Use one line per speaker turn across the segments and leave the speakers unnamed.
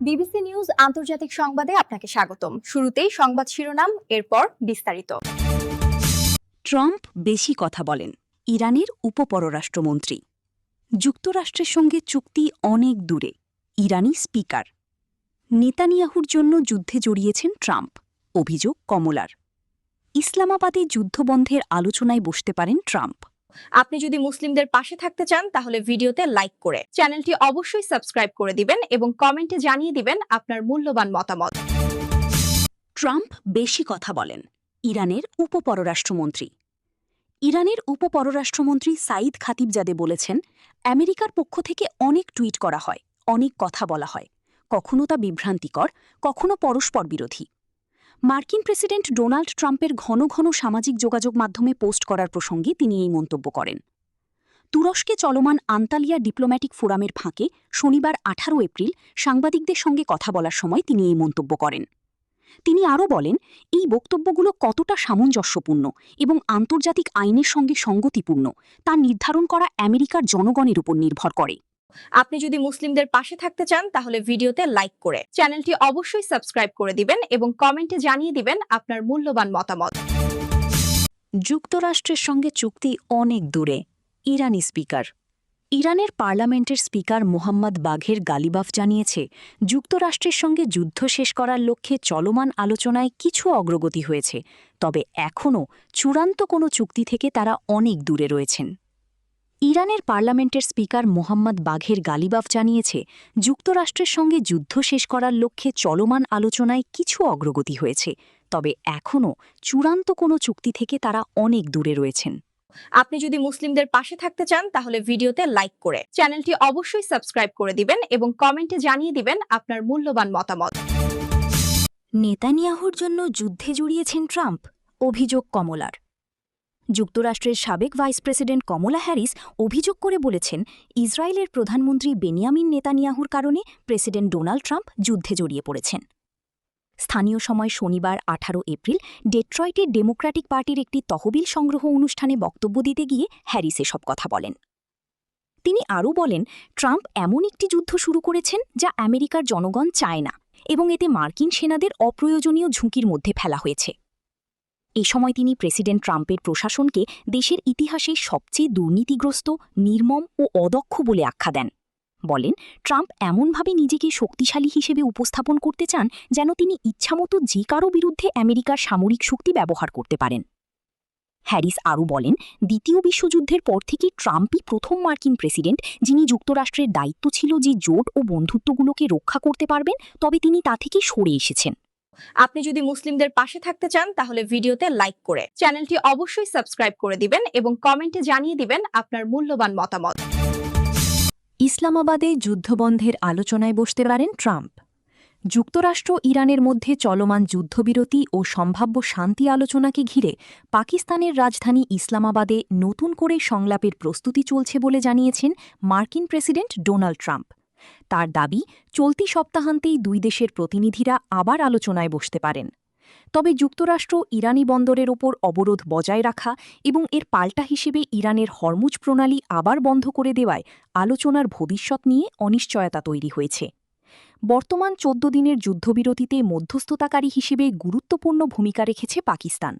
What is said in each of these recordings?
BBC news আন্তর্জাতিক সংবাদে আপনাকে স্বাগতম। শুরুতেই সংবাদ শিরোনাম, এরপর বিস্তারিত।
ট্রাম্প বেশি কথা বলেন, ইরানের উপপররাষ্ট্রমন্ত্রী। যুক্তরাষ্ট্রের সঙ্গে চুক্তি অনেক দূরে, ইরানি স্পিকার। নেতানিয়াহুর জন্য যুদ্ধে জড়িয়েছেন ট্রাম্প, অভিযোগ কমলার। ইসলামাবাদে যুদ্ধবন্ধের আলোচনায় বসতে পারেন ট্রাম্প।
আপনি যদি মুসলিমদের পাশে থাকতে চান তাহলে ভিডিওতে লাইক করে চ্যানেলটি অবশ্যই সাবস্ক্রাইব করে দিবেন এবং কমেন্টে জানিয়ে দিবেন আপনার মূল্যবান মতামত।
ট্রাম্প বেশি কথা বলেন, ইরানের উপপররাষ্ট্রমন্ত্রী। ইরানের উপপররাষ্ট্রমন্ত্রী সাঈদ খাতিবজাদে বলেছেন, আমেরিকার পক্ষ থেকে অনেক টুইট করা হয়, অনেক কথা বলা হয়, কখনো তা বিভ্রান্তিকর, কখনো পরস্পর বিরোধী। মার্কিন প্রেসিডেন্ট ডোনাল্ড ট্রাম্পের ঘন ঘন সামাজিক যোগাযোগ মাধ্যমে পোস্ট করার প্রসঙ্গে তিনি এই মন্তব্য করেন। তুরস্কে চলমান আন্তালিয়া ডিপ্লোম্যাটিক ফোরামের ফাঁকে শনিবার 18 এপ্রিল সাংবাদিকদের সঙ্গে কথা বলার সময় তিনি এই মন্তব্য করেন। তিনি আরও বলেন, এই বক্তব্যগুলো কতটা সামঞ্জস্যপূর্ণ এবং আন্তর্জাতিক আইনের সঙ্গে সঙ্গতিপূর্ণ তা নির্ধারণ করা আমেরিকার জনগণের উপর নির্ভর করে।
আপনি যদি মুসলিমদের পাশে থাকতে চান তাহলে ভিডিওতে লাইক করে চ্যানেলটি অবশ্যই সাবস্ক্রাইব করে দিবেন এবং কমেন্টে জানিয়ে দিবেন আপনার মূল্যবান মতামত।
যুক্তরাষ্ট্রের সঙ্গে চুক্তি অনেক দূরে, ইরানি স্পিকার। ইরানের পার্লামেন্টের স্পিকার মোহাম্মদ বাঘের গালিবাফ জানিয়েছে, যুক্তরাষ্ট্রের সঙ্গে যুদ্ধ শেষ করার লক্ষ্যে চলমান আলোচনায় কিছু অগ্রগতি হয়েছে, তবে এখনও চূড়ান্ত কোনো চুক্তি থেকে তারা অনেক দূরে রয়েছেন। ইরানের পার্লামেন্টের স্পিকার মোহাম্মদ বাঘের গালিবাফ জানিয়েছে, যুক্তরাষ্ট্রের সঙ্গে যুদ্ধ শেষ করার লক্ষ্যে চলমান আলোচনায় কিছু অগ্রগতি হয়েছে, তবে এখনও চূড়ান্ত কোনো চুক্তি থেকে তারা অনেক দূরে রয়েছেন।
আপনি যদি মুসলিমদের পাশে থাকতে চান তাহলে ভিডিওতে লাইক করে চ্যানেলটি অবশ্যই সাবস্ক্রাইব করে দিবেন এবং কমেন্টে জানিয়ে দিবেন আপনার মূল্যবান মতামত।
নেতানিয়াহুর জন্য যুদ্ধে জড়িয়েছেন ট্রাম্প, অভিযোগ কমলার। যুক্তরাষ্ট্রের সাবেক ভাইস প্রেসিডেন্ট কমলা হ্যারিস অভিযোগ করে বলেছেন, ইসরায়েলের প্রধানমন্ত্রী বেনিয়ামিন নেতানিয়াহুর কারণে প্রেসিডেন্ট ডোনাল্ড ট্রাম্প যুদ্ধে জড়িয়ে পড়েছেন। স্থানীয় সময় শনিবার 18 এপ্রিল ডেট্রয়েটের ডেমোক্র্যাটিক পার্টির একটি তহবিল সংগ্রহ অনুষ্ঠানে বক্তব্য দিতে গিয়ে হ্যারিস এসব কথা বলেন। তিনি আরও বলেন, ট্রাম্প এমন একটি যুদ্ধ শুরু করেছেন যা আমেরিকার জনগণ চায় না এবং এতে মার্কিন সেনাদের অপ্রয়োজনীয় ঝুঁকির মধ্যে ফেলা হয়েছে। এ সময় তিনি প্রেসিডেন্ট ট্রাম্পের প্রশাসনকে দেশের ইতিহাসে সবচেয়ে দুর্নীতিগ্রস্ত, নির্মম ও অদক্ষ বলে আখ্যা দেন। বলেন, ট্রাম্প এমনভাবে নিজেকে শক্তিশালী হিসেবে উপস্থাপন করতে চান যেন তিনি ইচ্ছামতো যে কারও বিরুদ্ধে আমেরিকার সামরিক শক্তি ব্যবহার করতে পারেন। হ্যারিস আরও বলেন, দ্বিতীয় বিশ্বযুদ্ধের পর থেকে ট্রাম্পই প্রথম মার্কিন প্রেসিডেন্ট যিনি যুক্তরাষ্ট্রের দায়িত্ব ছিল যে জোট ও বন্ধুত্বগুলোকে রক্ষা করতে পারবেন, তবে তিনি তা থেকে সরে এসেছেন।
আপনি যদি মুসলিমদের পাশে থাকতে চান তাহলে ভিডিওতে লাইক করে চ্যানেলটি অবশ্যই সাবস্ক্রাইব করে দিবেন এবং কমেন্টে জানিয়ে দিবেন আপনার মূল্যবান মতামত।
ইসলামাবাদে যুদ্ধবন্ধের আলোচনায় বসতে পারেন ট্রাম্প। যুক্তরাষ্ট্র ইরানের মধ্যে চলমান যুদ্ধবিরতি ও সম্ভাব্য শান্তি আলোচনাকে ঘিরে পাকিস্তানের রাজধানী ইসলামাবাদে নতুন করে সংলাপের প্রস্তুতি চলছে বলে জানিয়েছেন মার্কিন প্রেসিডেন্ট ডোনাল্ড ট্রাম্প। তার দাবি, চলতি সপ্তাহান্তেই দুই দেশের প্রতিনিধিরা আবার আলোচনায় বসতে পারেন। তবে যুক্তরাষ্ট্র ইরানি বন্দরের ওপর অবরোধ বজায় রাখা এবং এর পাল্টা হিসেবে ইরানের হরমুজ প্রণালী আবার বন্ধ করে দেওয়ায় আলোচনার ভবিষ্যৎ নিয়ে অনিশ্চয়তা তৈরি হয়েছে। বর্তমান 14 দিনের যুদ্ধবিরতিতে মধ্যস্থতাকারী হিসেবে গুরুত্বপূর্ণ ভূমিকা রেখেছে পাকিস্তান।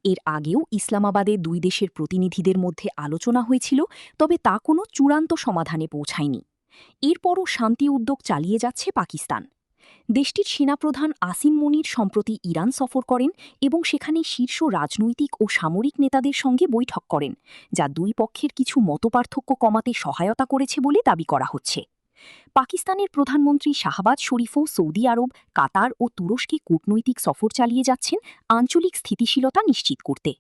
এর আগেও ইসলামাবাদে দুই দেশের প্রতিনিধিদের মধ্যে আলোচনা হয়েছিল, তবে তা কোনো চূড়ান্ত সমাধানে পৌঁছায়নি। এরপরও শান্তি উদ্যোগ চালিয়ে যাচ্ছে পাকিস্তান। দেশটির সেনাপ্রধান আসিম মুনির সম্প্রতি ইরান সফর করেন এবং সেখানে শীর্ষ রাজনৈতিক ও সামরিক নেতাদের সঙ্গে বৈঠক করেন, যা দুই পক্ষের কিছু মতপার্থক্য কমাতে সহায়তা করেছে বলে দাবি করা হচ্ছে। পাকিস্তানের প্রধানমন্ত্রী শাহবাজ শরীফও সৌদি আরব, কাতার ও তুরস্কে কূটনৈতিক সফর চালিয়ে যাচ্ছেন আঞ্চলিক স্থিতিশীলতা নিশ্চিত করতে।